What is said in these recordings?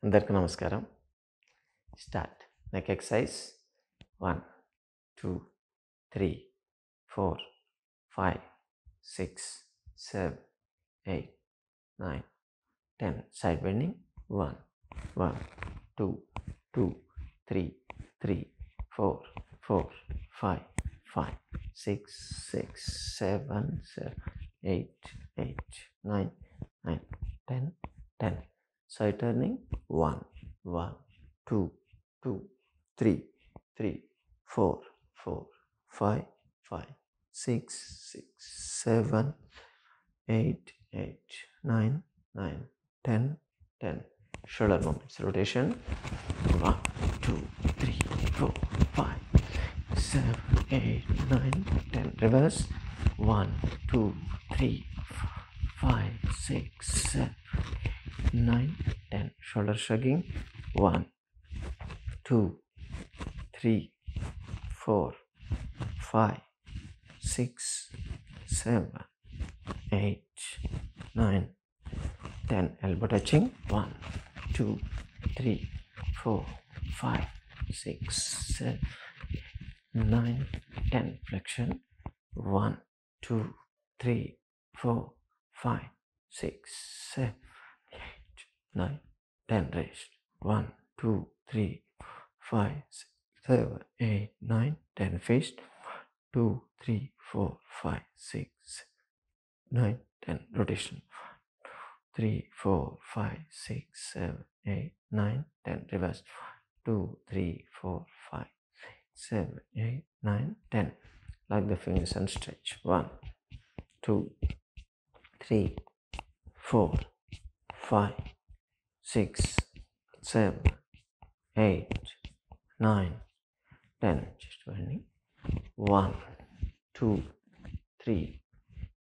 అందరికీ నమస్కారం. Start. Neck exercise 1 2 3 4 5 6 7 8 9 10. Side bending. 1 1 2 2 3 3 4 4 5 5 6 6 7 7 8 8 9 9 10 10. Side turning. 1 1 2 2 3 3 4 4 5 5 6 6 7 8 8 9 9 10 10. Shoulder movements. Rotation. 1 2 3 4 5 7 8 9 10. Reverse. 1 2 3 5 6 7 9 10. Shoulder shrugging. 1 2 3 4 5 6 7 8 9 10. Elbow touching. 1 2 3 4 5 6 7 9 10. Flexion. 1 2 3 4 5 6 7 8 9 10. Rest. 1 2 3 5 6 7 8 9 10. Fist. 2 3 4 5 6 9 10. Rotation. 3 4 5 6 7 8 9 10. Reverse. 2 3 4 5 6 7 8 9 10. Like the fingers and stretch. 1 2 3 4 5 6 7 8 9 10. Just bending. 1 2 3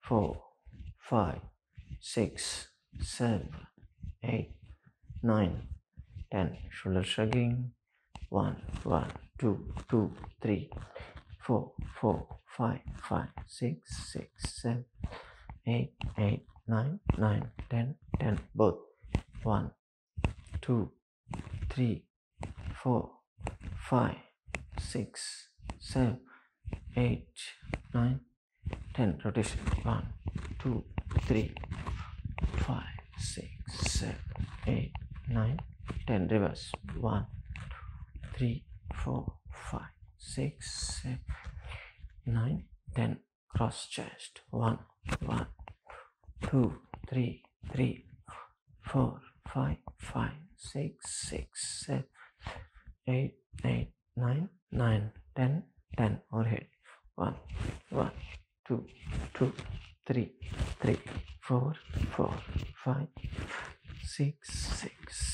4 5 6 7 8 9 10. Shoulder shrugging. 1 1 2 2 3 4 4 5 5 6 6 7 8 8 9 9 10 10. Both. 1 2 3 4 5 6 7 8 9 10. Rotation. 1 2 3 5 6 7 8 9 10. Reverse. 1 3 4 5 6 7 9 10. Cross chest. 1 1 2 3 3 4 5 5 6 6 7 8 8 9 9 10 10. Overhead. 1 1 2 2 3 3 4 4 5 6 6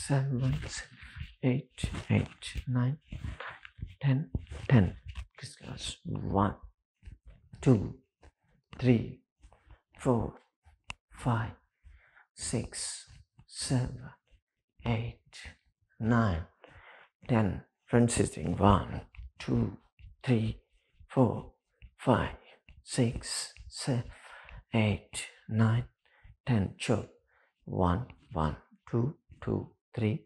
7 8 8 9 10 10. Crisscross. 1 2 3 4 5 6 7 8 9 10. Front sitting. 1 2 3 4 5 6 7 8 9 10. Choke. 1 1 2 2 3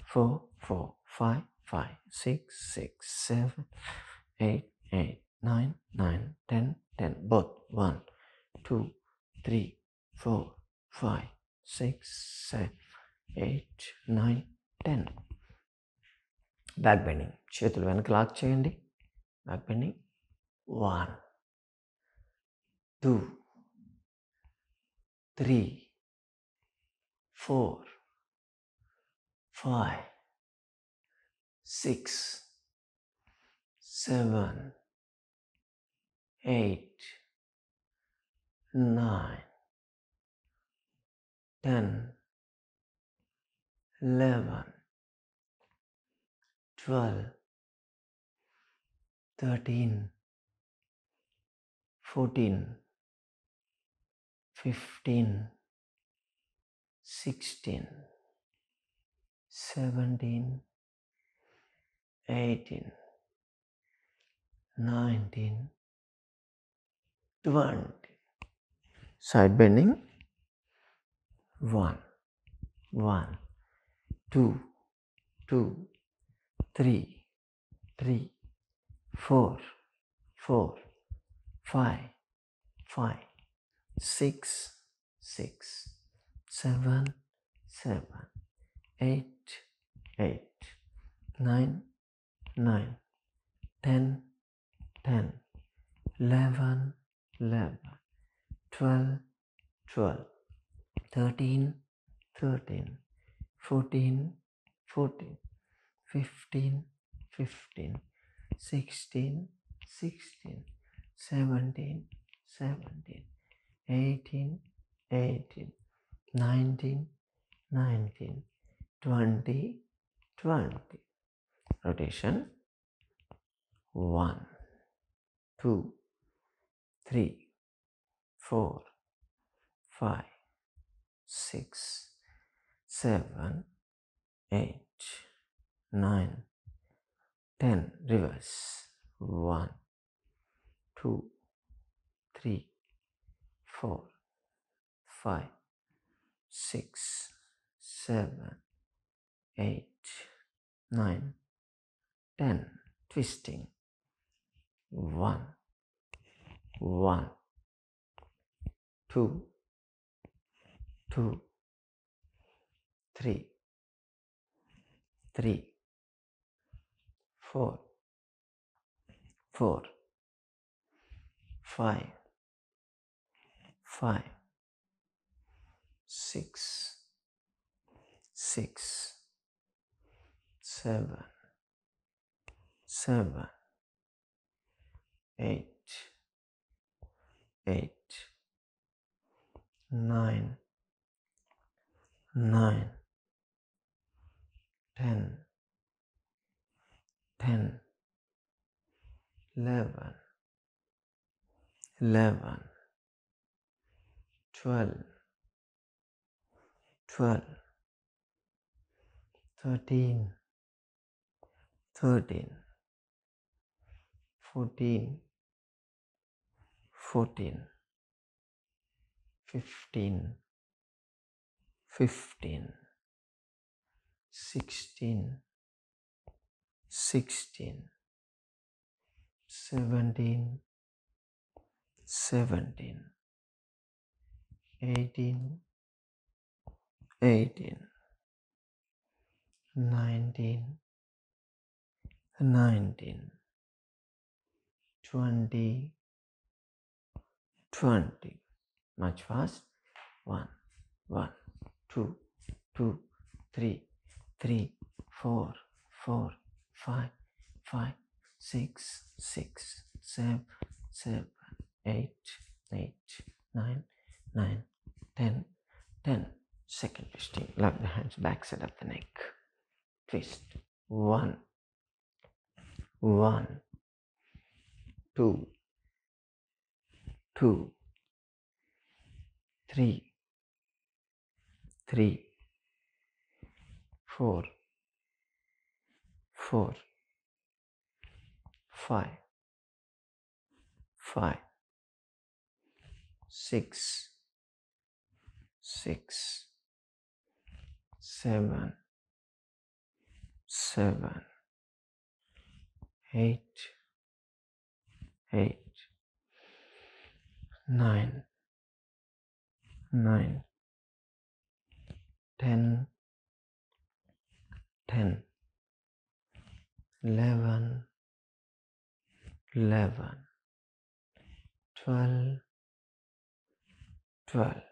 4 4 5 5 6 6 7 8 8 9 9 10 10. Both. 1 2 3 4 5 6 7 8 9 10. Back bending. చేతులు వెనక lock చేయండి. Back bending. 1 2 3 4 5 6 7 8 9 10 11 12 13 14 15 16 17 18 19 20. Side bending. 1 1 2, 2, 3, 3, 4, 4, 5, 5, 6, 6, 7, 7, 8, 8, 9, 9, 10, 10, 11, 11, 12, 12, 13, 13, 14, 14, 15, 15, 16, 16, 17, 17, 18, 18, 19, 19, 20, 20. Rotation 1, 2, 3, 4, 5, 6, 7, 8, 9, 10. Reverse 1, 2, 3, 4, 5, 6, 7, 8, 9, 10. Twisting 1, 1, 2, 2, 3, 3, 4, 4, 5, 5, 6, 6, 7, 7, 8, 8, 9, 9, 10, 10, 11, 11, 12, 12, 13, 13, 14, 14, 15, 15, 16, 16, 17, 17, 18, 18, 19, 19, 20, 20. Much fast. 1, 1, 2, 2, 3, 3, 4, 4, 5, 5, 6, 6, 7, 7, 8, 8, 9, 9, 10, 10. Second twisting. Lock the hands back side of the neck. Twist. 1, 1, 2, 2, 3, 3, 4, 4, 5, 5, 6, 6, 7, 7, 8, 8, 9, 9, 10, 10, 11, 11, 12, 12,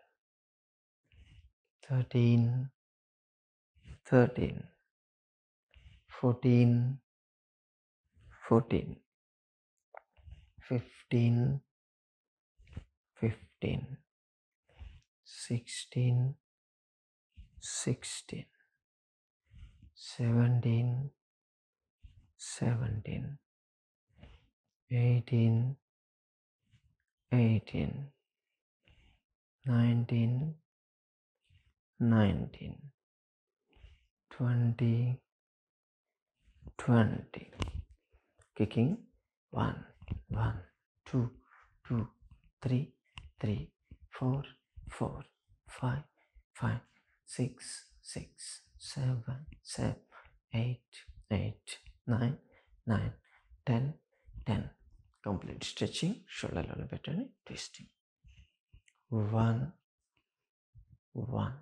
13, 13, 14, 14, 15, 15, 16, 16, 17, 17, 18, 18, 19, 19, 20, 20. Kicking 1, 1, 2, 2, 3, 3, 4, 4, 5, 5, 6, 6, 7, 7, 8, 8, 9, 9, 10, 10. Complete stretching. Shoulder level pattern. Twisting. 1, 1,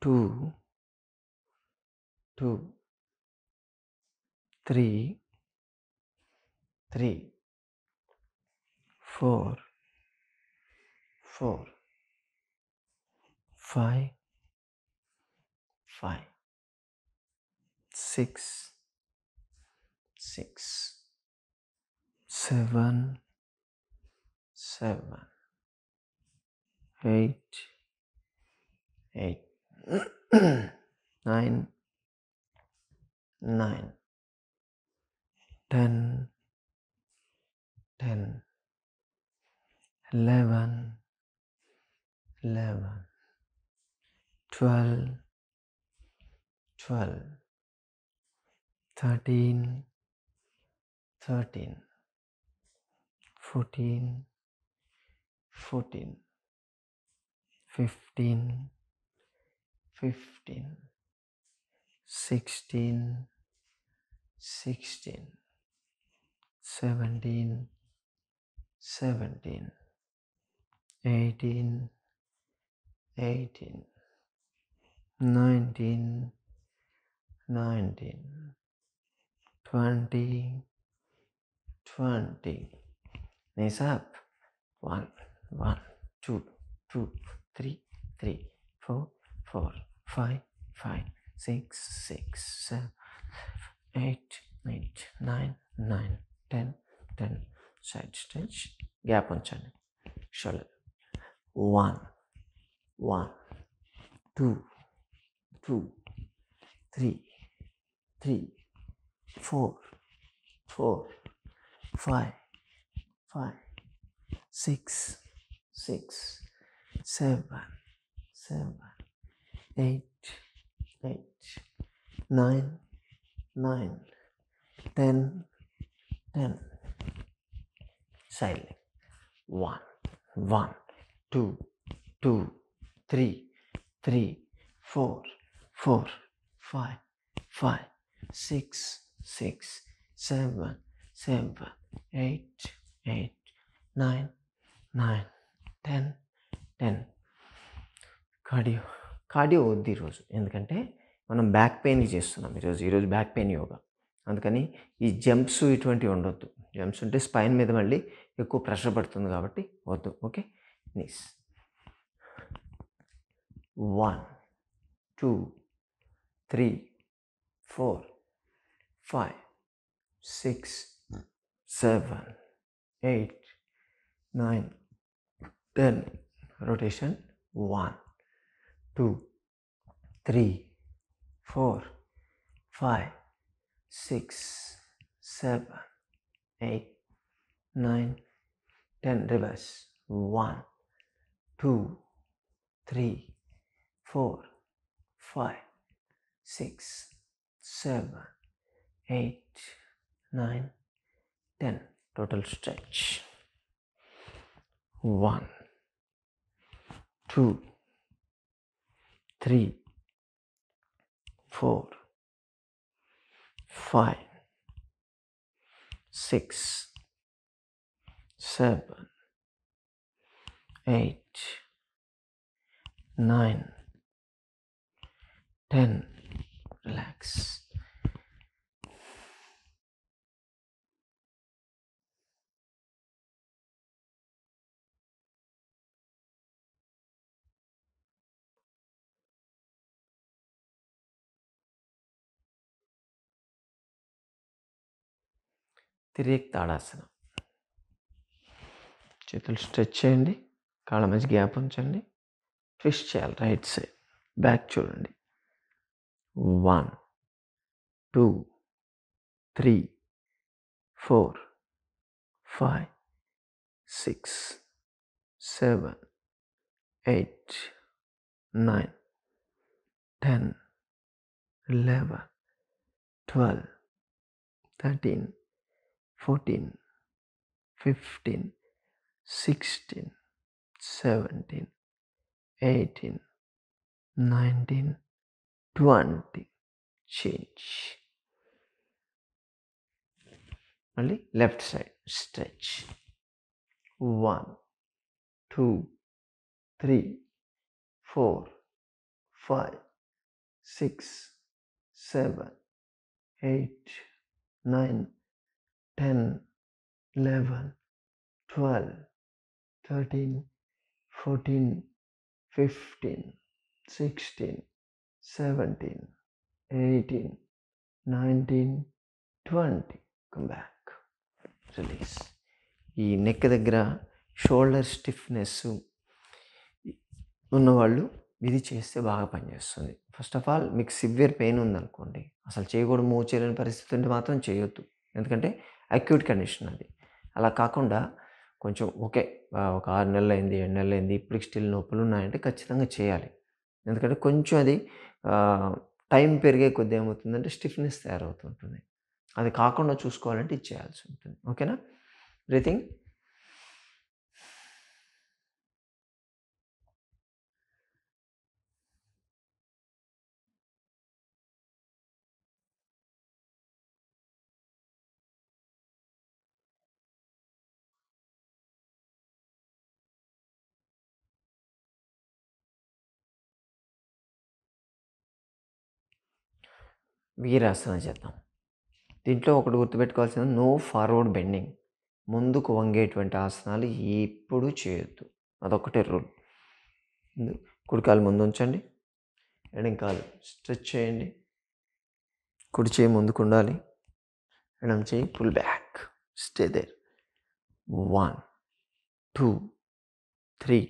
2, 2, 3, 3, 4, 4, 5, 5, 6, 6, 7, 7, 8, 8, 9, 9, 10, 10, 11, 11, 12, 12, 13, 13, 14, 14, 15, 15, 16, 16, 17, 17, 18, 18, 19, 19, 20, 20. Knees up. 1, 1, 2, 2, 3, 3, 4, 4, 5, 5, 6, 6, 7, 8, 8, 9, 9, 10, 10. Side stretch. Gap unchandi. Shoulder. 1, 1, 2, 2, 3, 3, 4, 4, 5, 5, 6, 6, 7, 7, 8, 8, 9, 9, 10, 10. Side leg. 1, 1, 2, 2, 3, 3, 4, 4, 5, 5, 6, 6, 7, 7, 8, 8, 9, 9, 10, 10. Cardio వద్దు ఈరోజు, ఎందుకంటే మనం back పెయిన్కి చేస్తున్నాం ఈరోజు back pain yoga. అందుకని ఈ jumps ఇటువంటివి ఉండొద్దు. జంప్స్ ఉంటే స్పైన్ మీద మళ్ళీ ఎక్కువ ప్రెషర్ పడుతుంది కాబట్టి వద్దు. Okay, knees. 1, 2, 3, 4, 5, 6, 7, 8, 9, 10. Rotation. 1, 2, 3, 4, 5, 6, 7, 8, 9, 10. Reverse. 1, 2, 3, 4, 5, 6, 7, 8, 9, 10. Total stretch. 1, 2, 3, 4, 5, 6, 7, 8, 9, 10. Relax. తిరిగి తాడాసనం. చేతులు స్ట్రెచ్ చేయండి, కాళ్ళ మధ్య గ్యాప్ ఉంచండి, ట్విస్ట్ చేయాలి రైట్ సైడ్. బ్యాక్ చూడండి. 1, 2, 3, 4, 5, 6, 7, 8, 9, 10, 11, 12, 13, 14, 15, 16, 17, 18, 19, 20. Change. Only left side. Stretch. 1, 2, 3, 4, 5, 6, 7, 8, 9, 10, 11, 12, 13, 14, 15, 16, 17, 18, 19, 20. Come back. Release. ఈ నెక్ దగ్గర షోల్డర్ స్టిఫ్నెస్ ఉన్నవాళ్ళు ఇది చేస్తే బాగా పనిచేస్తుంది. ఫస్ట్ ఆఫ్ ఆల్ మీకు సివియర్ పెయిన్ ఉందనుకోండి, అసలు చేయకూడదు, మూవ్ చేయలేని పరిస్థితి ఉంటే మాత్రం చేయొద్దు. ఎందుకంటే అక్యూట్ కండిషన్ అది. అలా కాకుండా కొంచెం ఓకే, ఒక 6 నెలలు అయింది, 7 నెలలు అయింది, ఇప్పటికి స్టిల్ నొప్పులు ఉన్నాయంటే ఖచ్చితంగా చేయాలి. ఎందుకంటే కొంచెం అది టైం పెరిగే కొద్దీ ఏమవుతుందంటే స్టిఫ్నెస్ తయారవుతుంటుంది. అది కాకుండా చూసుకోవాలంటే ఇది చేయాల్సి ఉంటుంది. ఓకేనా? బ్రీతింగ్. వీరాసన చేద్దాం. దీంట్లో ఒకటి గుర్తుపెట్టుకోవాల్సింది, నో ఫార్వర్డ్ బెండింగ్. ముందుకు వంగేటువంటి ఆసనాలు ఎప్పుడు చేయొద్దు. అదొక్కటే రూల్. కుడి కాలు ముందు ఉంచండి, ఎడం కాలు స్ట్రెచ్ చేయండి, కుడి చేయి ముందుకు ఉండాలి, ఎడం చేయి pull back, stay there. 1, 2, 3,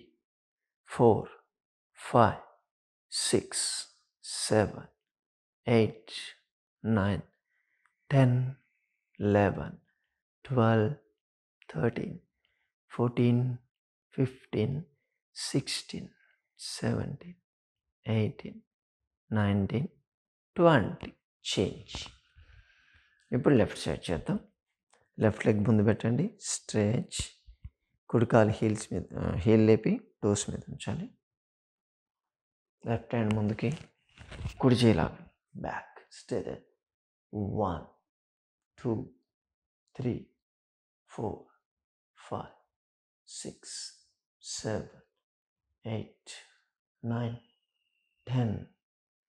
4, 5, 6, 7, 8, 9, 10, 11, 12, 13, 14, 15, 16, 17, 18, 19, 20. Change. ఇప్పుడు లెఫ్ట్ సైడ్ చేద్దాం. లెఫ్ట్ లెగ్ ముందు పెట్టండి, స్ట్రెచ్. కుడికాలు హీల్స్ మీద, హీల్ లేపి టోస్ మీద ఉంచాలి. లెఫ్ట్ హ్యాండ్ ముందుకి, కుడి చేయిలాగా back, stay there. 1, 2, 3, 4, 5, 6, 7, 8, 9, 10,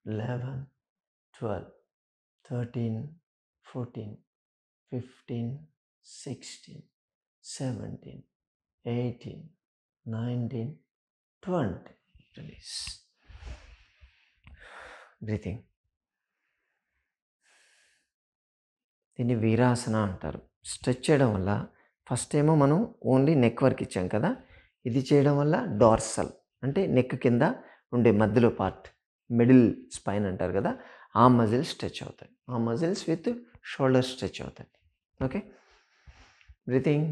11, 12, 13, 14, 15, 16, 17, 18, 19, 20. Release. Breathing. దీన్ని వీరాసన అంటారు. స్ట్రెచ్ చేయడం వల్ల ఫస్ట్ ఏమో మనం ఓన్లీ నెక్ వరకు ఇచ్చాం కదా, ఇది చేయడం వల్ల డార్సల్ అంటే నెక్ కింద ఉండే మధ్యలో పార్ట్, మిడిల్ స్పైన్ అంటారు కదా, ఆ మజిల్స్ స్ట్రెచ్ అవుతాయి. ఆ మజిల్స్ విత్ షోల్డర్ స్ట్రెచ్ అవుతాయి. ఓకే? బ్రీతింగ్.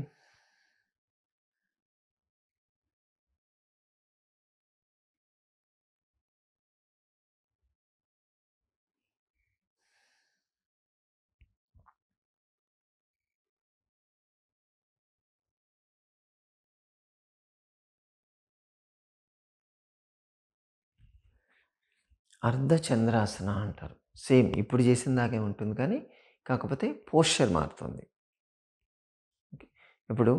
అర్ధచంద్రాసన అంటారు. సేమ్ ఇప్పుడు చేసిన దాకే ఉంటుంది, కానీ కాకపోతే పోస్చర్ మారుతుంది. ఇప్పుడు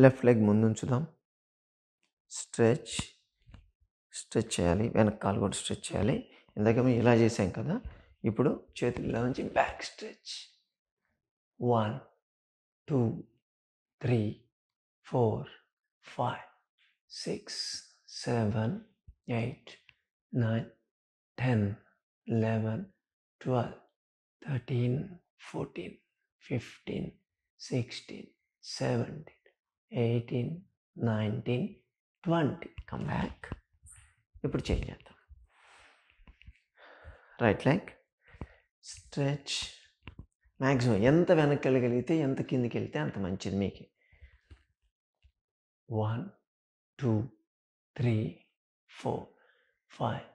లెఫ్ట్ లెగ్ ముందు ఉంచుదాం, స్ట్రెచ్ చేయాలి, వెనక కాలు కూడా స్ట్రెచ్ చేయాలి. ఇందాక మేము ఇలా చేసాం కదా, ఇప్పుడు చేతులు ఇలా నుంచి బ్యాక్ స్ట్రెచ్. 1, 2, 3, 4, 5, 6, 7, 8, 9, 10, 11, 12, 13, 14, 15, 16, 17, 18, 19, 20. Come back. ఇప్పుడు చేంజ్ చేద్దాం. Right leg stretch. మ్యాక్సిమం ఎంత వెనక్కి వెళ్ళగలిగితే, ఎంత కిందికి వెళ్తే అంత మంచిది మీకు. 1, 2, 3, 4, 5,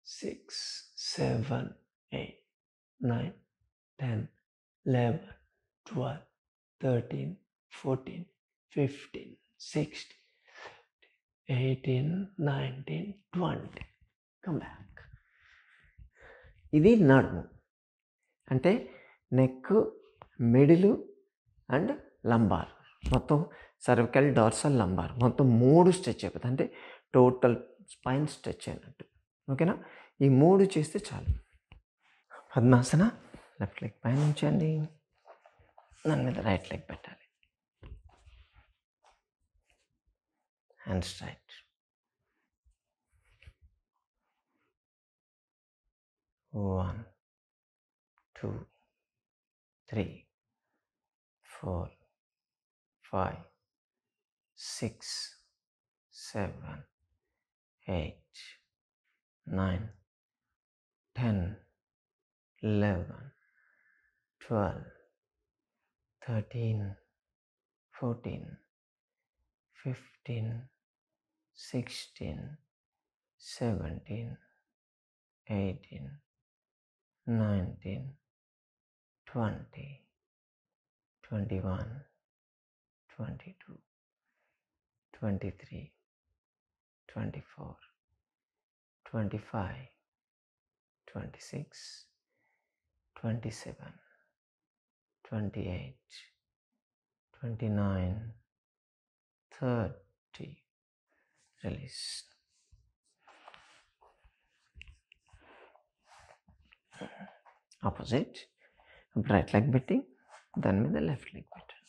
6, 7, 8, 9, 10, 11, 12, 13, 14, 15, 16, 18, 19, 20. Come back. ఇది నడుము, అంటే నెక్, మిడిలు అండ్ లంబార్, మొత్తం సర్వికల్, డార్సల్, లంబార్ మొత్తం 3 స్ట్రెచ్ అయిపోతుంది. అంటే టోటల్ స్పైన్ స్ట్రెచ్ అయినట్టు. ఓకేనా? ఈ 3 చేస్తే చాలు. పద్మాసన, లెఫ్ట్ లెగ్ పైన ఉంచండి, దాని మీద రైట్ లెగ్ పెట్టాలి. Hand straight. 1 2 3 4 5 6 7 8 9 10 11 12 13 14 15 16 17 18 19 20 21 22 23 24 25 26 27 28 29 30. Release. Opposite. Right leg betti, then with the left leg better.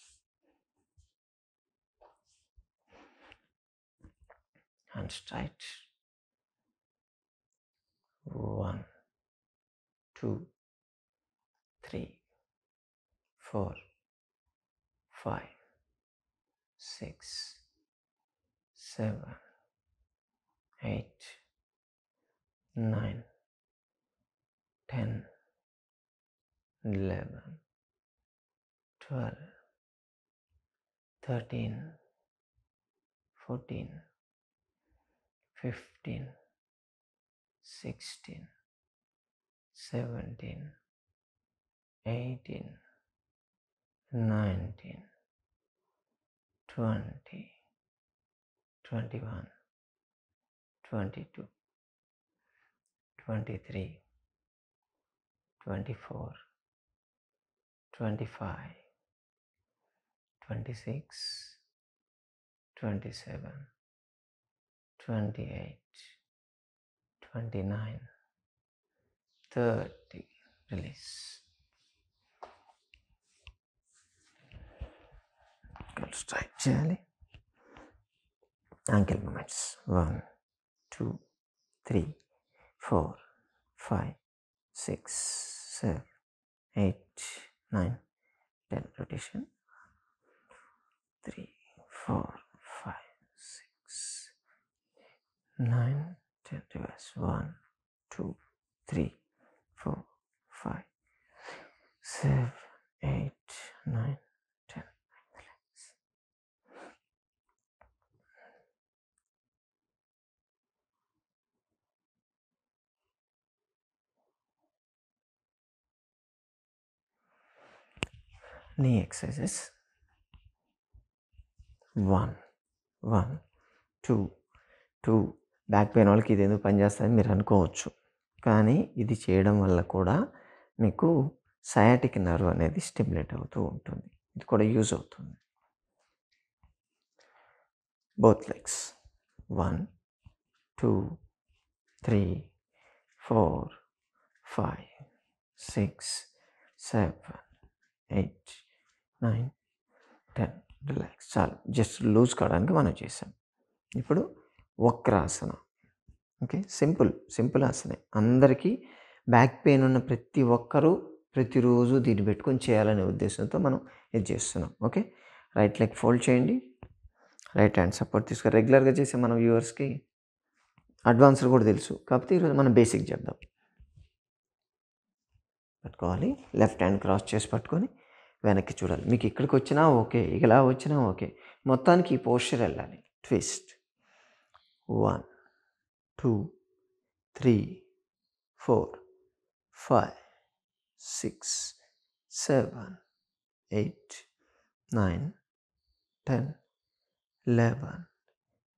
And straight. 1 2 3 4 5 6 7 8 9 10 11 12 13 14 15 16 17 18 19 20 21 22 23 24 25 26 27 28 29 30. Release. Straight చేయాలి. Ankle movements. 1 2 3 4 5 6 7 8 9 10. Rotation. 3 4 5 6 9 10. Reverse. 1 2 3 4 5 7 8 9 10. Knee exercises. 1 1 2 2. Back pain వాళ్ళకి ఇది ఎందుకు పనిచేస్తుందని మీరు అనుకోవచ్చు, కానీ ఇది చేయడం వల్ల కూడా మీకు సయాటిక్ నర్వ్ అనేది స్టిమ్యులేట్ అవుతూ ఉంటుంది. ఇది కూడా యూజ్ అవుతుంది. Both legs. 1 2 3 4 5 6 7 8 9 10. రిలాక్స్. చాలు, జస్ట్ లూజ్ కావడానికి మనం చేసాం. ఇప్పుడు వక్రాసన. Okay, simple ఆసనే. అందరికీ బ్యాక్ పెయిన్ ఉన్న ప్రతి ఒక్కరూ ప్రతిరోజు దీన్ని పెట్టుకొని చేయాలనే ఉద్దేశంతో మనం ఇది చేస్తున్నాం. ఓకే, రైట్ లెగ్ ఫోల్డ్ చేయండి, రైట్ హ్యాండ్ సపోర్ట్ తీసుకొని రెగ్యులర్గా చేసే మన వ్యూవర్స్కి అడ్వాన్స్డ్ కూడా తెలుసు, కాకపోతే ఈరోజు మనం బేసిక్ చెప్దాం. పట్టుకోవాలి, లెఫ్ట్ హ్యాండ్ క్రాస్ చేసి పట్టుకొని వెనక్కి చూడాలి. మీకు ఇక్కడికి వచ్చినా ఓకే, ఇలా వచ్చినా ఓకే, మొత్తానికి ఈ పోస్చర్ వెళ్ళాలి. ట్విస్ట్. 1 2 3 4 5 6 7 8 9 10 11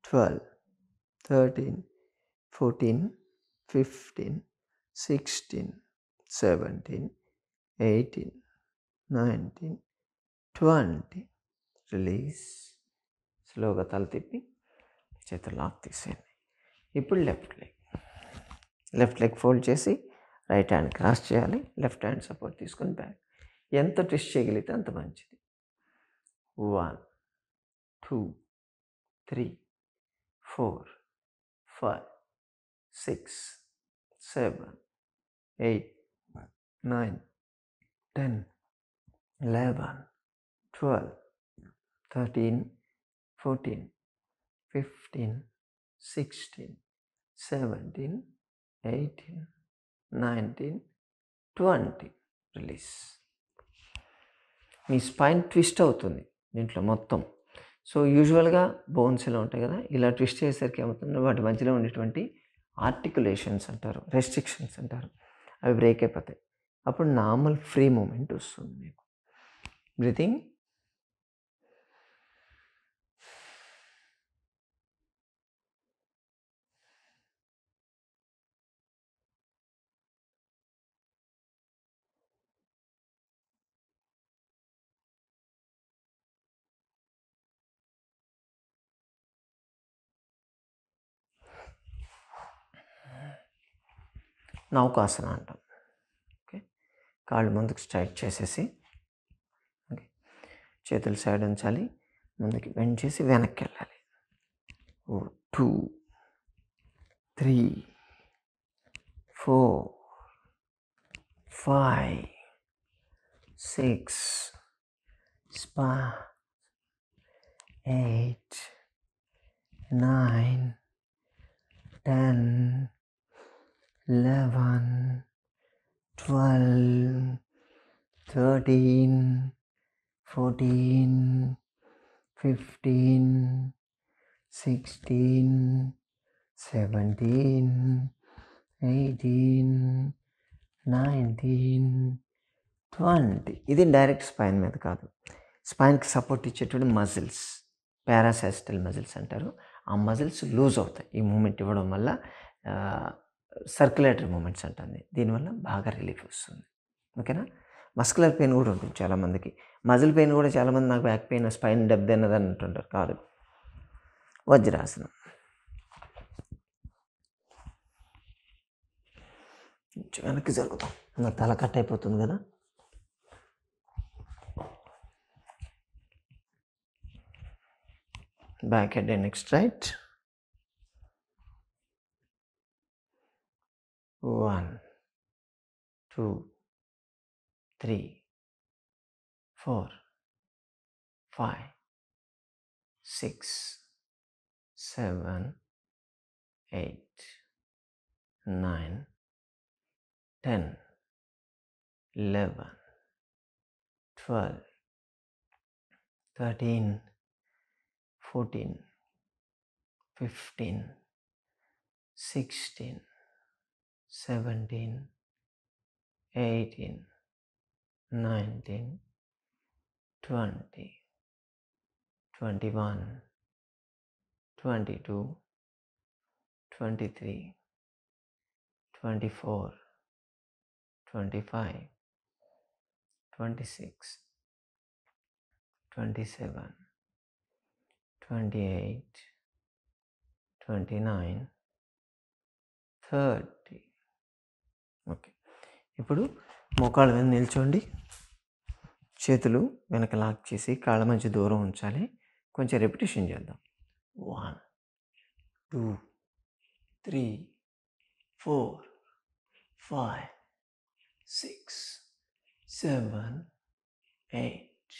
12 13 14 15 16 17, 18, 19, 20. రిలీజ్. స్లోగా తల తిప్పి చేతులు లాక్ తీసేయండి. ఇప్పుడు లెఫ్ట్ లెగ్ ఫోల్డ్ చేసి రైట్ హ్యాండ్ క్రాస్ చేయాలి. లెఫ్ట్ హ్యాండ్ సపోర్ట్ తీసుకొని బ్యాక్. ఎంత ట్విస్ట్ చేయగలిగితే అంత మంచిది. 1, 2, 3, 4, 5, 6, 7, 8, 9, 10, 11, 12, 13, 14, 15, 16, 17, 18, 19, 20. రిలీజ్. మీ స్పైన్ ట్విస్ట్ అవుతుంది దీంట్లో మొత్తం. సో యూజువల్గా బోన్స్ ఇలా ఉంటాయి కదా, ఇలా ట్విస్ట్ చేసేసరికి ఏమవుతుంది, వాటి మధ్యలో ఉండేటువంటి ఆర్టికులేషన్స్ అంటారు, రెస్ట్రిక్షన్స్ అంటారు, అవి బ్రేక్ అయిపోతాయి. అప్పుడు నార్మల్ ఫ్రీ మూమెంట్ వస్తుంది మీకు. బ్రీతింగ్. నౌకాసన అంటాం. ఓకే, కాళ్ళు ముందుకు స్ట్రైట్ చేసేసి, ఓకే, చేతులు సైడ్ ఉంచాలి, ముందుకి బెండ్ చేసి వెనక్కి వెళ్ళాలి. 2, 3, 4, 5, 6, 8, 9, 10, 11, 12, 13, 14, 15, 16, 17, 18, 19, 20. ఇది డైరెక్ట్ స్పైన్ మీద కాదు, స్పైన్కి సపోర్ట్ ఇచ్చేటువంటి మజిల్స్, పారాసైస్టల్ మజిల్స్ అంటారు. ఆ మజిల్స్ లూజ్ అవుతాయి ఈ మూమెంట్ ఇవ్వడం వల్ల. సర్క్యులేటరీ మూమెంట్స్ అంటుంది, దీనివల్ల బాగా రిలీఫ్ వస్తుంది. ఓకేనా. మస్కులర్ పెయిన్ కూడా ఉంటుంది చాలామందికి, మజిల్ పెయిన్ కూడా చాలామంది నాకు బ్యాక్ పెయిన్, స్పైన్ దెబ్బ తిన్నదని అంటుంటారు. కాదు, వజ్రాసనం. వెనక్కి జరుగుతాం, నా తల కట్ అయిపోతుంది కదా. Back head and neck straight. 1, 2, 3, 4, 5, 6, 7, 8, 9, 10, 11, 12, 13, 14, 15, 16, 17, 18, 19, 20, 21, 22, 23, 24, 25, 26, 27, 28, 29, 30. Okay, ఇప్పుడు మోకాళ్ళ మీద నిల్చోండి, చేతులు వెనక లాక్ చేసి కాళ్ళ మధ్య దూరం ఉంచాలి. కొంచెం రెపిటేషన్ చేద్దాం. 1, 2, 3, 4, 5, 6, 7, 8,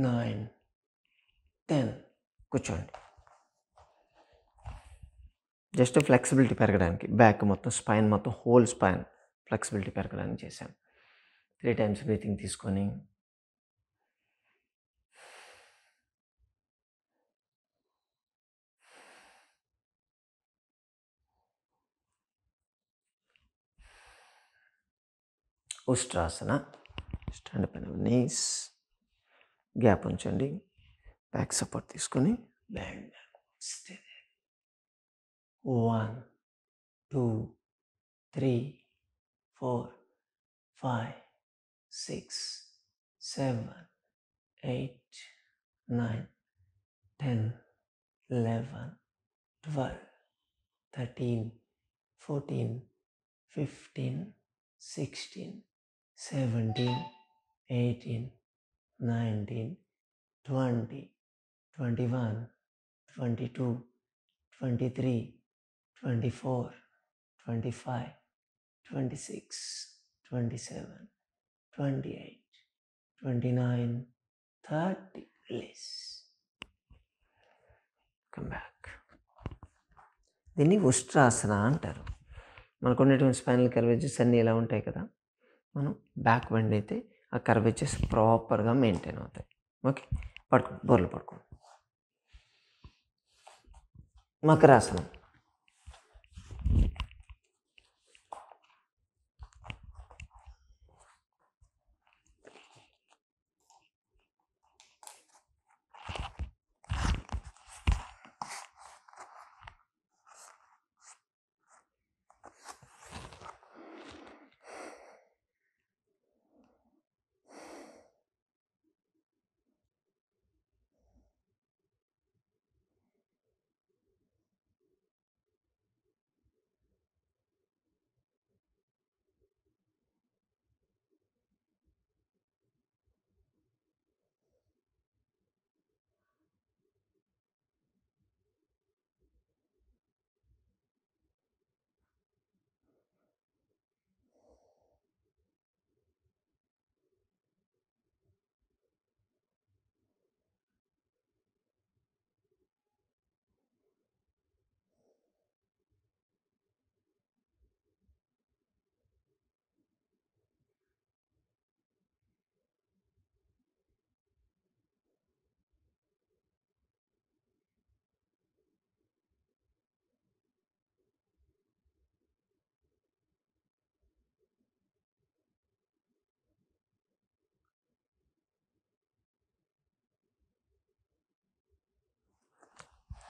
9, 10. కూర్చోండి. జస్ట్ ఫ్లెక్సిబిలిటీ పెరగడానికి, బ్యాక్ మొత్తం, స్పైన్ మొత్తం, హోల్ స్పైన్ ఫ్లెక్సిబిలిటీ పెరగడానికి చేశాం. 3 times బ్రీతింగ్ తీసుకొని ushtrasana. Stand up and knees, gap ఉంచండి, బ్యాక్ సపోర్ట్ తీసుకొని బ్యాండ్. 1, 2, 3, 4, 5, 6, 7, 8, 9, 10, 11, 12, 13, 14, 15, 16, 17, 18, 19, 20, 21, 22, 23, 24, 25, 26, 27, 28, 29, 30. Release. Come back. దీన్ని ఉష్ట్రాసన అంటారు. మనకు ఉన్నటువంటి స్పైనల్ కర్వేజెస్ అన్నీ ఎలా ఉంటాయి కదా, మనం బ్యాక్ బెండ్ అయితే ఆ కర్వేజెస్ ప్రాపర్గా మెయింటైన్ అవుతాయి. ఓకే, పడుకోండి, బోర్లు పడుకోండి. మకరాసనం.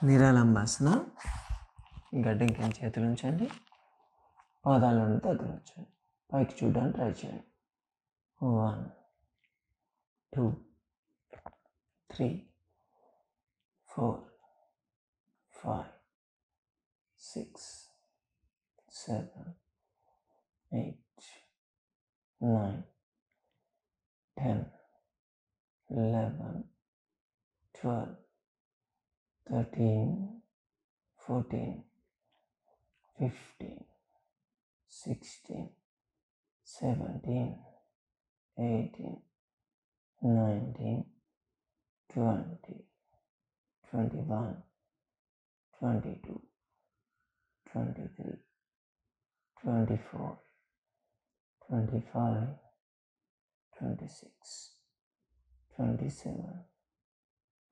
నిరాలంబాసన. గడ్డం కింద చేతులు ఉంచండి, పాదాలను దగ్గర ఉంచండి, పైకి చూడడానికి ట్రై చేయండి. 1, 2, 3, 4, 5, 6, 7, 8, 9, 10, 11, 12, 13, 14, 15, 16, 17, 18, 19, 20, 21, 22, 23, 24, 25, 26, 27,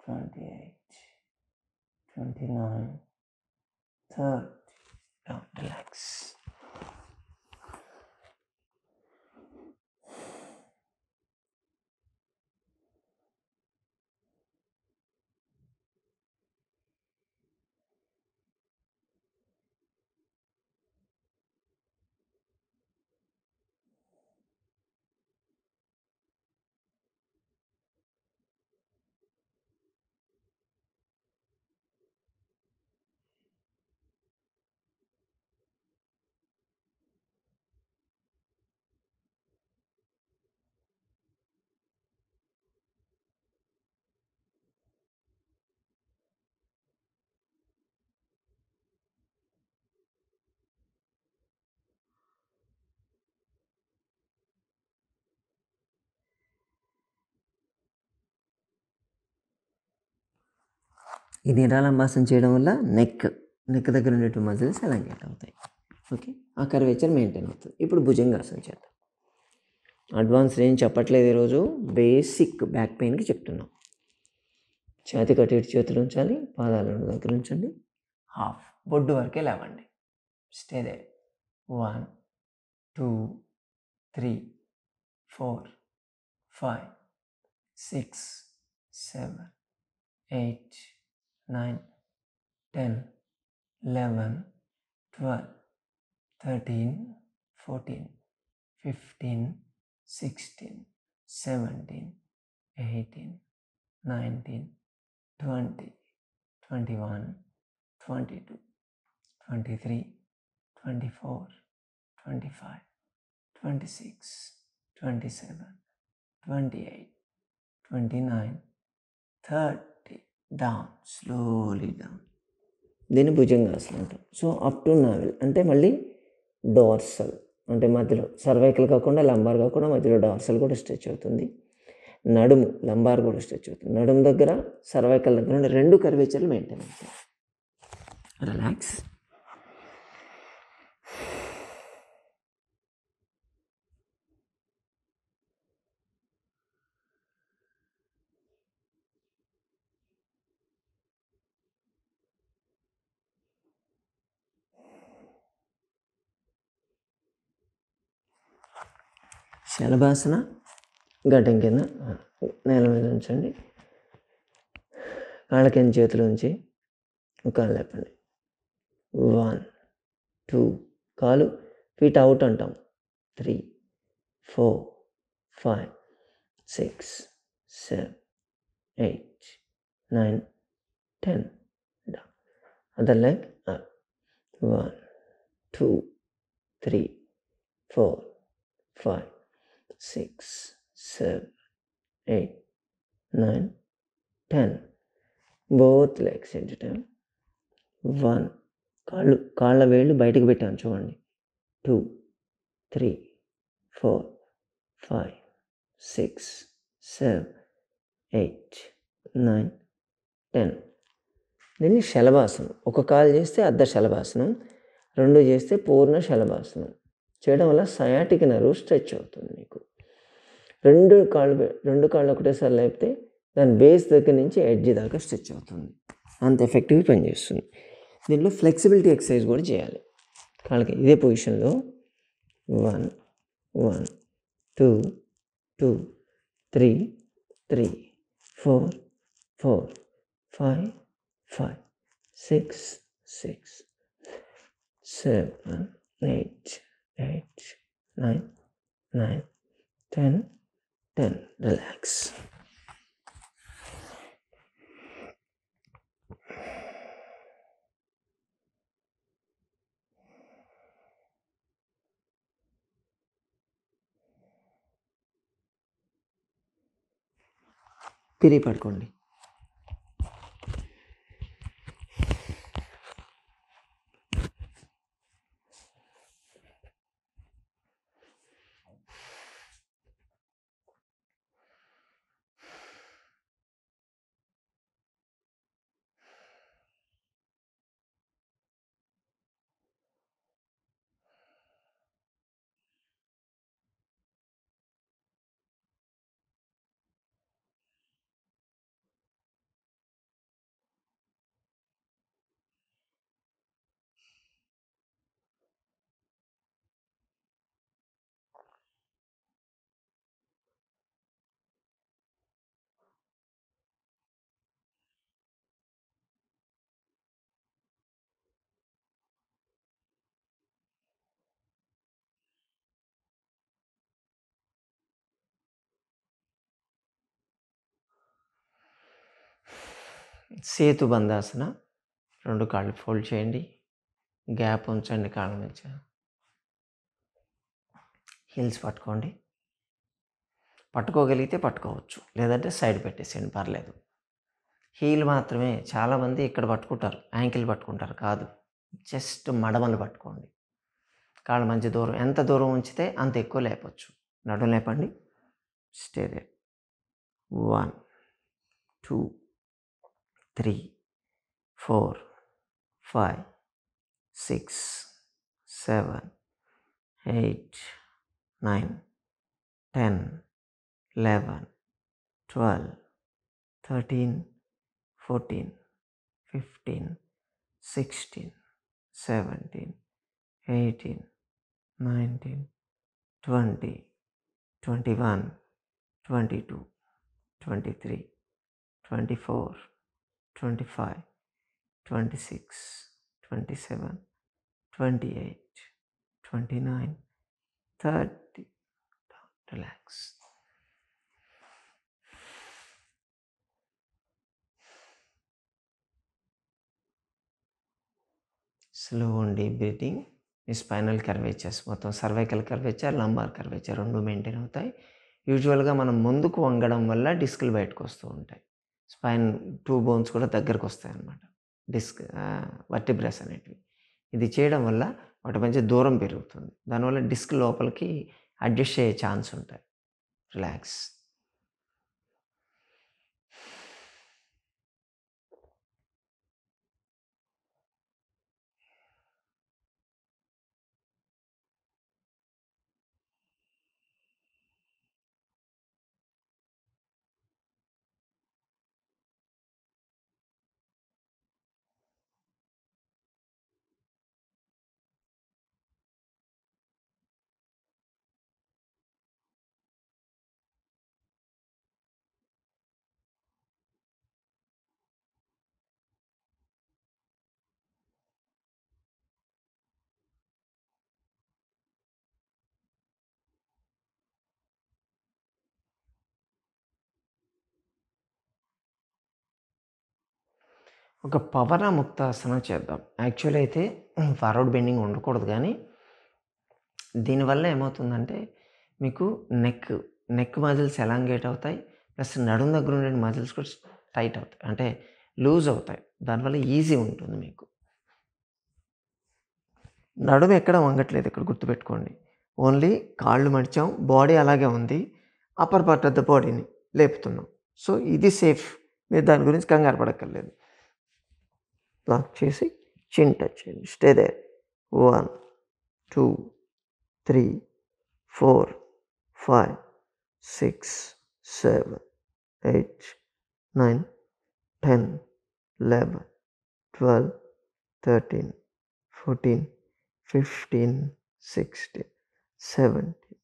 28, 29, 30. Now relax. ఈ నిరాలంబాసన చేయడం వల్ల నెక్ దగ్గర ఉండేటువంటి మజిల్స్ ఎలాంగేట్ అవుతాయి. ఓకే, ఆ కర్వేచర్ మెయింటైన్ అవుతుంది. ఇప్పుడు భుజంగాసన చేద్దాం. అడ్వాన్స్ ఏం చెప్పట్లేదు ఈరోజు, బేసిక్ బ్యాక్ పెయిన్కి చెప్తున్నాం. ఛాతి కట్టి చేతులు ఉంచాలి, పాదాలను దగ్గర ఉంచండి, హాఫ్ బొడ్డు వరకే లేవండి, stay they. 1, 2, 3, 4, 5, 6, 7, 8, 9, 10, 11, 12, 13, 14, 15, 16, 17, 18, 19, 20, 21, 22, 23, 24, 25, 26, 27, 28, 29, 30. Down, slowly down. దీన్ని భుజంగాసనం అంటాం. సో అప్ టు నావెల్ అంటే మళ్ళీ డార్సల్ అంటే మధ్యలో సర్వైకల్ కాకుండా లంబార్ కాకుండా మధ్యలో డార్సల్ కూడా స్ట్రెచ్ అవుతుంది. నడుము లంబార్ కూడా స్ట్రెచ్ అవుతుంది. నడుము దగ్గర సర్వైకల్ దగ్గర ఉండే 2 కర్వేచర్లు మెయింటైన్ అవుతాయి. రిలాక్స్. శలభాసన. గడ్డం కింద నేల మీద ఉంచండి. కాళ్ళ కింద చేతులు ఉంచి కాళ్ళు లేపండి. 1, 2, కాలు ఫీట్ అవుట్ అంటాం. 3, 4, 5, 6, 7, 8, 9, 10. down. Other leg up. 1, 2, 3, 4, 5, 6, 7, 8, 9, 10. Both legs into time. 1, కాళ్ళ వేళ్ళు బయటకు పెట్టాను చూడండి. 2, 3, 4, 5, 6, 7, 8, 9, 10. దీన్ని శలభాసనం. ఒక కాలు చేస్తే అర్ధ శలభాసనం, 2 చేస్తే పూర్ణ శలభాసనం. చేయడం వల్ల సయాటిక్ నర్వ్ స్ట్రెచ్ అవుతుంది మీకు. 2 కాళ్ళు ఒకటేసారి లేపితే దాని బేస్ దగ్గర నుంచి ఎడ్జ్ దాకా స్ట్రెచ్ అవుతుంది. అంత ఎఫెక్టివ్గా పనిచేస్తుంది. దీంట్లో ఫ్లెక్సిబిలిటీ ఎక్సర్సైజ్ కూడా చేయాలి. కాళ్ళకి ఇదే పొజిషన్లో 1, 1, 2, 2, 3, 3, 4, 4, 5, 5, 6, 6, 7, 8, 8, 9, 9, 10, 10. రిలాక్స్. తిరిగి పడుకోండి. సేతు బంధాసన. 2 కాళ్ళు ఫోల్డ్ చేయండి. గ్యాప్ ఉంచండి కాళ్ళ మధ్య. హీల్స్ పట్టుకోండి. పట్టుకోగలిగితే పట్టుకోవచ్చు, లేదంటే సైడ్ పెట్టేసేయండి, పర్లేదు. హీల్ మాత్రమే. చాలామంది ఇక్కడ పట్టుకుంటారు, యాంకిల్ పట్టుకుంటారు. కాదు, జస్ట్ మడమలు పట్టుకోండి. కాళ్ళ మధ్య దూరం ఎంత దూరం ఉంచితే అంత ఎక్కువ లేపచ్చు. నడుము లేపండి. Stay there. 1, 2, 3, 4, 5, 6, 7, 8, 9, 10, 11, 12, 13, 14, 15, 16, 17, 18, 19, 20, 21, 22, 23, 24, 25, 26, 27, 28, 29, 30. Relax. Slow and deep breathing. మీ స్పైనల్ కర్వేచర్స్ మొత్తం cervical curvature, lumbar curvature 2 maintain అవుతాయి. యూజువల్గా మనం ముందుకు వంగడం వల్ల డిస్కులు బయటకు వస్తూ ఉంటాయి. స్పైన్ 2 బోన్స్ కూడా దగ్గరకు వస్తాయి అన్నమాట. డిస్క్ వర్టిబ్రస్ అనేటివి. ఇది చేయడం వల్ల వాటి మధ్య దూరం పెరుగుతుంది. దానివల్ల డిస్క్ లోపలికి అడ్జస్ట్ అయ్యే ఛాన్స్ ఉంటాయి. రిలాక్స్. ఒక పవన ముక్తాసనం చేద్దాం. యాక్చువల్ అయితే ఫార్వర్డ్ బెండింగ్ ఉండకూడదు, కానీ దీనివల్ల ఏమవుతుందంటే మీకు నెక్ మజిల్స్ ఎలాంగేట్ అవుతాయి, ప్లస్ నడుము దగ్గర ఉండే మజిల్స్ కూడా టైట్ అవుతాయి, అంటే లూజ్ అవుతాయి. దానివల్ల ఈజీ ఉంటుంది మీకు. నడుము ఎక్కడ వంగట్లేదు ఇక్కడ, గుర్తుపెట్టుకోండి. ఓన్లీ కాళ్ళు మడిచాం, బాడీ అలాగే ఉంది, అప్పర్ పార్ట్ ఆఫ్ ద బాడీని లేపుతున్నాం. సో ఇది సేఫ్, మీరు దాని గురించి కంగారు పడక్కర్లేదు. లాక్ చేసి చిన్ టచ్ చేయండి. Stay there. 1 2 3 4 5 6 7 8 9 10 11 12 13 14 15 16 17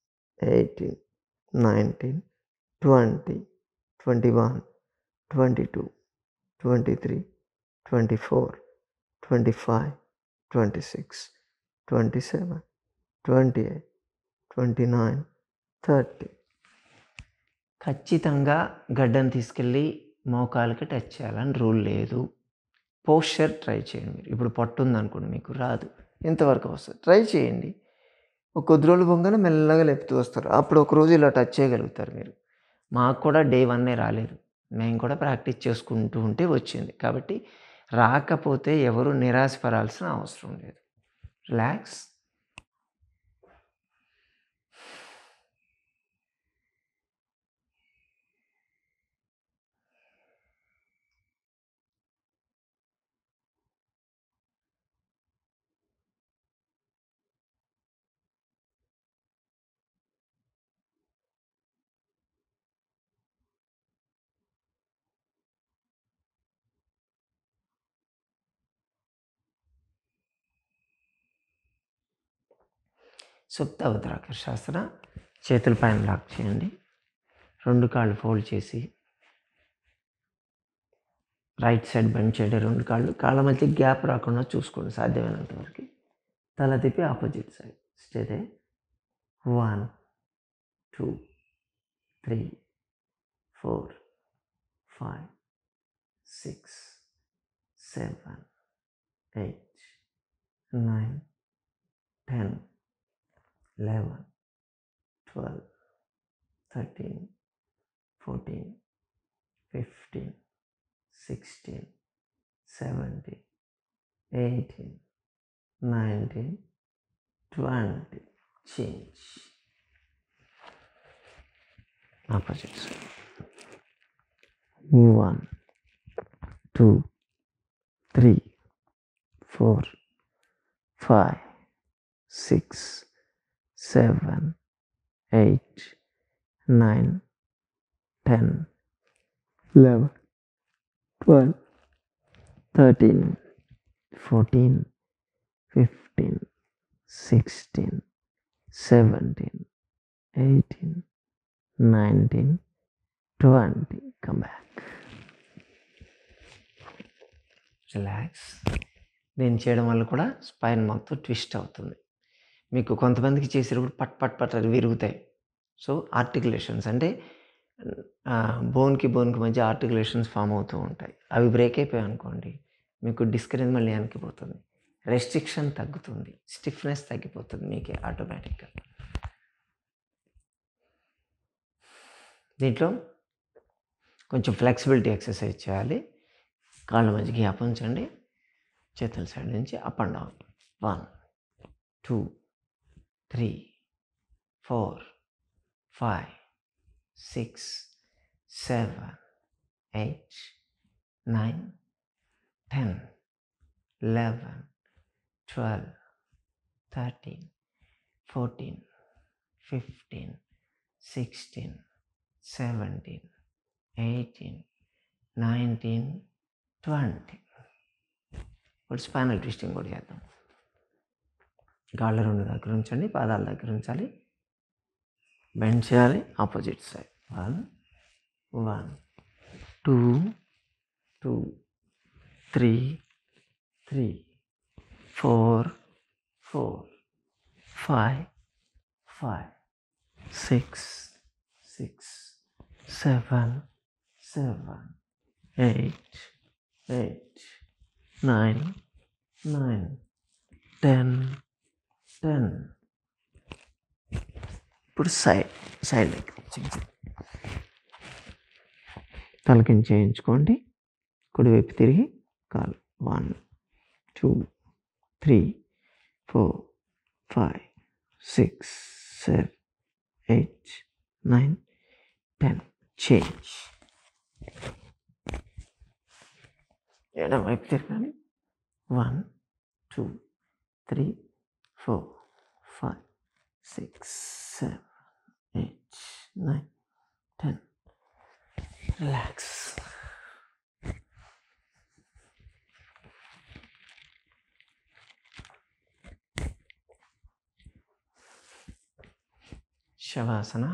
18 19 20 21 22 23 24 25 26 27 28 29 30. ఖచ్చితంగా గడ్డను తీసుకెళ్ళి మోకాలకి టచ్ చేయాలని రూల్ లేదు. పోస్చర్ ట్రై చేయండి. మీరు ఇప్పుడు పట్టు ఉందనుకోండి, మీకు రాదు, ఇంతవరకు వస్తుంది. ట్రై చేయండి. ఒక కొద్ది రోజులు పొంగనే మెల్లగా లేపుతూ వస్తారు. అప్పుడు ఒకరోజు ఇలా టచ్ చేయగలుగుతారు మీరు. మాకు కూడా డే 1 రాలేదు, మేము కూడా ప్రాక్టీస్ చేసుకుంటూ ఉంటే వచ్చింది. కాబట్టి రాకపోతే ఎవరు నిరాశపడాల్సిన అవసరం లేదు. రిలాక్స్. సుప్త ఉత్తరాకర్షాసన. చేతుల పైన లాక్ చేయండి. 2 కాళ్ళు ఫోల్డ్ చేసి రైట్ సైడ్ బెండ్ చేయండి. 2 కాళ్ళ మధ్య గ్యాప్ రాకుండా చూసుకోండి సాధ్యమైనంత వరకు. తల తిప్పి opposite side. Stay they. 1 2 3 4 5 6 7 8 9 10 11 12 13 14 15 16 17 18 19 20. Change. Opposites. 1 2 3 4 5 6 7 8 9 10 11 12 13 14 15 16 17 18 19 20. Come back. Relax. దీన్ని చేయడం వల్ల కూడా స్పైన్ మొత్తం ట్విస్ట్ అవుతుంది. మీకు కొంతమందికి చేసేటప్పుడు పట్ పట్ పట్ అది విరుగుతాయి. సో ఆర్టికులేషన్స్ అంటే బోన్కి మధ్య ఆర్టికులేషన్స్ ఫామ్ అవుతూ ఉంటాయి. అవి బ్రేక్ అయిపోయాయి అనుకోండి, మీకు డిస్క్ అనేది మళ్ళీ వెనక్కిపోతుంది, రెస్ట్రిక్షన్ తగ్గుతుంది, స్టిఫ్నెస్ తగ్గిపోతుంది మీకే ఆటోమేటిక్గా. దీంట్లో కొంచెం ఫ్లెక్సిబిలిటీ ఎక్సర్సైజ్ చేయాలి. కాళ్ళ మధ్య గ్యాప్ ఉంచండి, చేతుల సైడ్ నుంచి అప్ అండ్ డౌన్. 1 2 3 4 5 6 7 8 9 10 11 12 13 14 15 16 17 18 19 20. ఇప్పుడు స్పైనల్ ట్విస్టింగ్ కూడా చేద్దాం. కాళ్ళ రెండు దగ్గర ఉంచండి, పాదాల దగ్గర ఉంచాలి, బెండ్ చేయాలి ఆపోజిట్ సైడ్. 1 1 2 2 3 3 4 4 5 5 6 6 7 7 8 8 9 9 10 10. ఇప్పుడు సైడ్ దగ్గర తలకింద చేయించుకోండి, కుడివైపు తిరిగి కాలు. 1 2 3 4 5 6 7 8 9 10. చేంజ్. ఎడమ వైపు తిరగాలి. 1 2 3 4 5 6 7 8 9 10. Relax. శవాసన.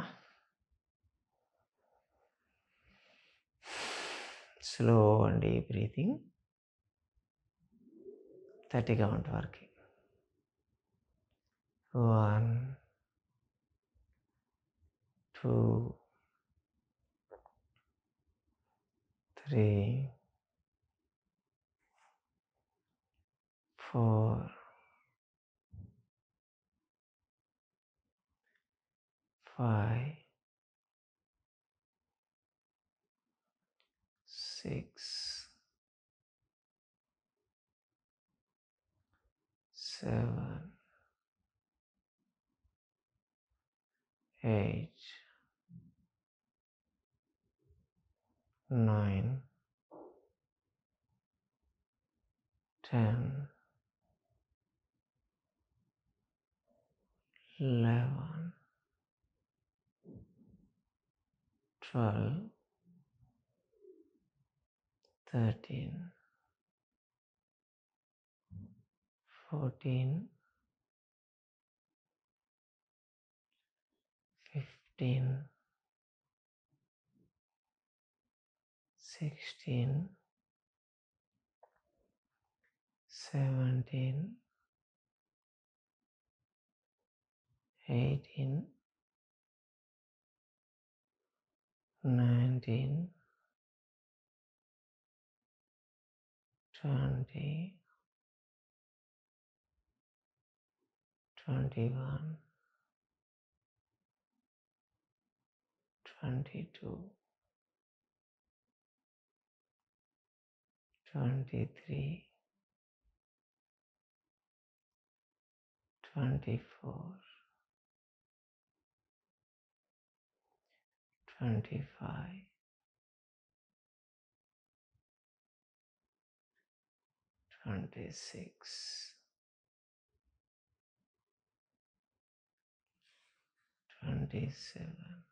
Slow and deep breathing 30 count వరకు. 1 2 3 4 5 6 7 8 9 10 11 12 13 14 15 16 17 18 19 20 21 22 23 24 25 26 27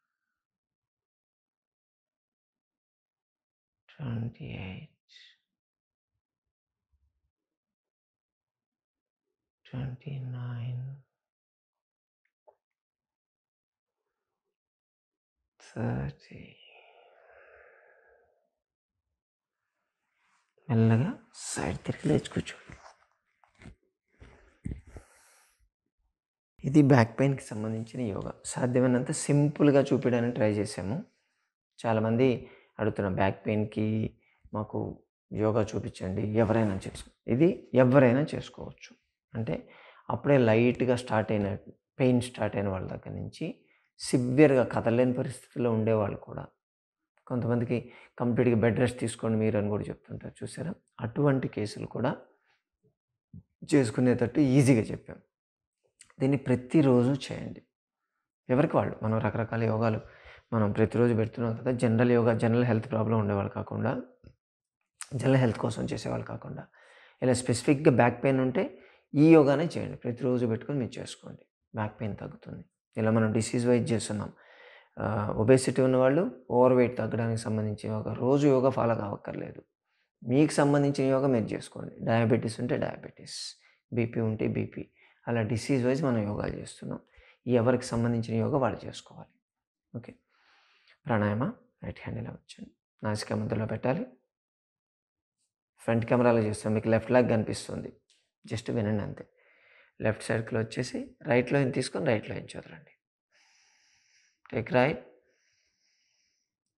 28 29 30. మెల్లగా సైడ్ తిరిగి లేచి కూర్చోండి. ఇది బ్యాక్ పెయిన్కి సంబంధించిన యోగా. సాధ్యమైనంత సింపుల్గా చూపించడానికి ట్రై చేసాము. చాలామంది అడుగుతున్నారు బ్యాక్ పెయిన్కి మాకు యోగా చూపించండి, ఎవరైనా ఇది ఎవరైనా చేసుకోవచ్చు. అంటే అప్పుడే లైట్గా పెయిన్ స్టార్ట్ అయిన వాళ్ళ దగ్గర నుంచి సివియర్గా కదలలేని పరిస్థితిలో ఉండేవాళ్ళు కూడా, కొంతమందికి కంప్లీట్గా బెడ్ రెస్ట్ తీసుకోండి మీరు అని కూడా చెప్తుంటారు చూసారా, అటువంటి కేసులు కూడా చేసుకునేటట్టు ఈజీగా చెప్పాం. దీన్ని ప్రతిరోజు చేయండి. ఎవరికి వాళ్ళు మనం రకరకాల యోగాలు మనం ప్రతిరోజు పెడుతున్నాం కదా. General yoga, general health problem ఉండేవాళ్ళు కాకుండా, జనరల్ హెల్త్ కోసం చేసేవాళ్ళు కాకుండా, ఇలా స్పెసిఫిక్గా బ్యాక్ పెయిన్ ఉంటే ఈ యోగానే చేయండి. ప్రతిరోజు పెట్టుకొని మీరు చేసుకోండి, బ్యాక్ పెయిన్ తగ్గుతుంది. ఇలా మనం డిసీజ్ వైజ్ చేస్తున్నాం. ఒబేసిటీ ఉన్నవాళ్ళు ఓవర్ వెయిట్ తగ్గడానికి సంబంధించి రోజు యోగా ఫాలో కావక్కర్లేదు. మీకు సంబంధించిన యోగా మీరు చేసుకోండి. డయాబెటీస్ ఉంటే డయాబెటీస్, బీపీ ఉంటే బీపీ, అలా డిసీజ్ వైజ్ మనం యోగాలు చేస్తున్నాం. ఎవరికి సంబంధించిన యోగా వాళ్ళు చేసుకోవాలి. ఓకే, ప్రాణాయామ రైట్ హ్యాండ్ ఇలా వచ్చండి, నాసికా మధ్యలో పెట్టాలి. ఫ్రంట్ కెమెరాలో చేస్తాం, మీకు లెఫ్ట్ లెగ్ కనిపిస్తుంది, జస్ట్ వినండి అంతే. లెఫ్ట్ సైడ్కి వచ్చేసి రైట్లో ఏం తీసుకొని రైట్లో ఏం చదరండి. Take right,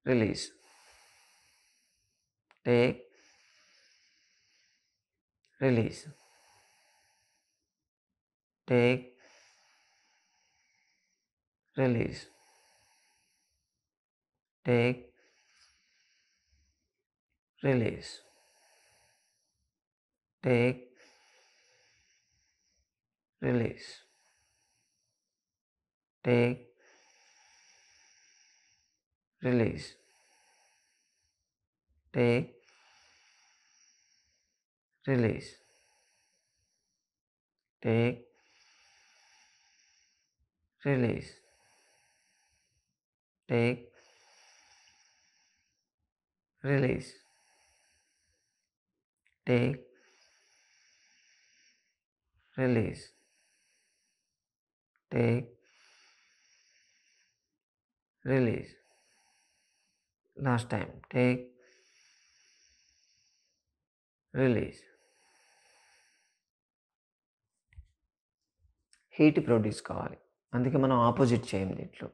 release, take, release, take, release, take, release, take, release, take, release, take, release, take, release, take, release, take, release, take, release. Last time, take, release. Heat produce కావాలి, అందుకే మనం ఆపోజిట్ చేయం దీంట్లో.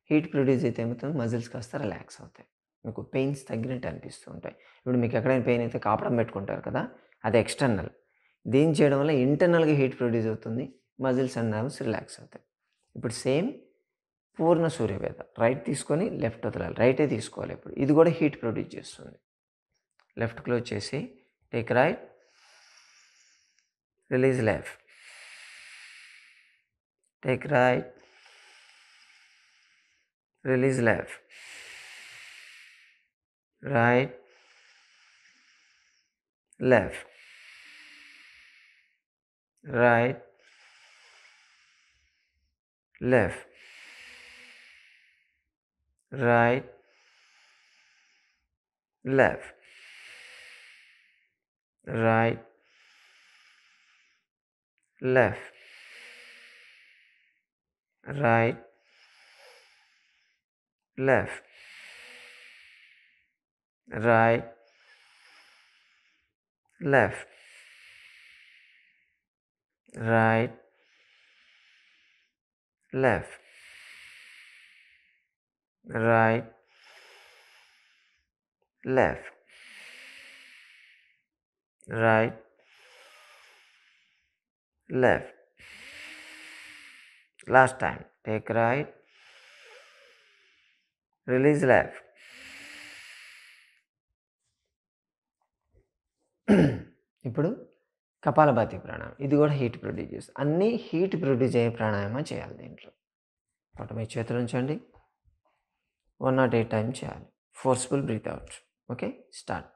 హీట్ ప్రొడ్యూస్ అయితే ఏమవుతుంది, muscles కాస్త relax అవుతాయి, మీకు పెయిన్స్ తగ్గినట్టు అనిపిస్తూ ఉంటాయి. ఇప్పుడు మీకు ఎక్కడైనా పెయిన్ అయితే కాపడం పెట్టుకుంటారు కదా, అది ఎక్స్టర్నల్. దీన్ని చేయడం వల్ల ఇంటర్నల్గా హీట్ ప్రొడ్యూస్ అవుతుంది, మజిల్స్ అండ్ నర్వ్స్ రిలాక్స్ అవుతాయి. ఇప్పుడు సేమ్ పూర్ణ సూర్యవేద, రైట్ తీసుకొని లెఫ్ట్ వదలాలి, రైటే తీసుకోవాలి. ఇప్పుడు ఇది కూడా హీట్ ప్రొడ్యూస్ చేస్తుంది. లెఫ్ట్ క్లోజ్ చేసి take right, release left, take right, release left, right, left, right, left, right, left, right, left, right, left, right, left, right, left, right, left, right, left. Last time, take right, release left. ఇప్పుడు కపాలభాతి ప్రాణాయామం, ఇది కూడా heat produce చేస్తుంది. అన్నీ heat produce అయ్యే ప్రాణాయామం చేయాలి దీంట్లో. పాటు మీ చేతులు ఉంచండి, 108 టైమ్స్ చేయాలి. Forceful breath out. Okay, start.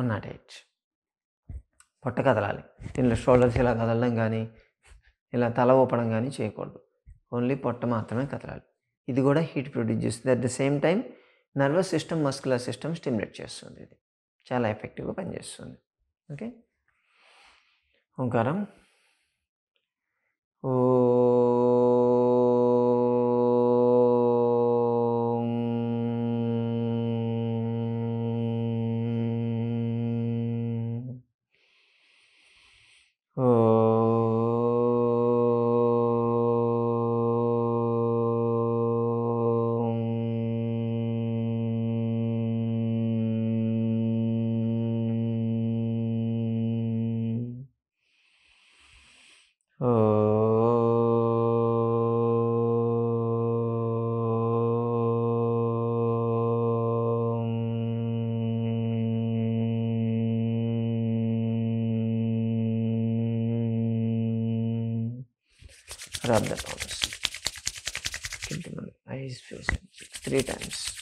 108. పొట్ట కదలాలి. దీనిలో షోల్డర్స్ ఇలా కదలడం కానీ ఇలా తల ఊపడం కానీ చేయకూడదు. ఓన్లీ పొట్ట మాత్రమే కదలాలి. ఇది కూడా హీట్ ప్రొడ్యూస్ చేస్తుంది. At the same time nervous system, muscular system stimulate చేస్తుంది. ఇది చాలా ఎఫెక్టివ్గా పనిచేస్తుంది. Okay, Omkaram oh rub the palms. Keep the eyes facing 3 times.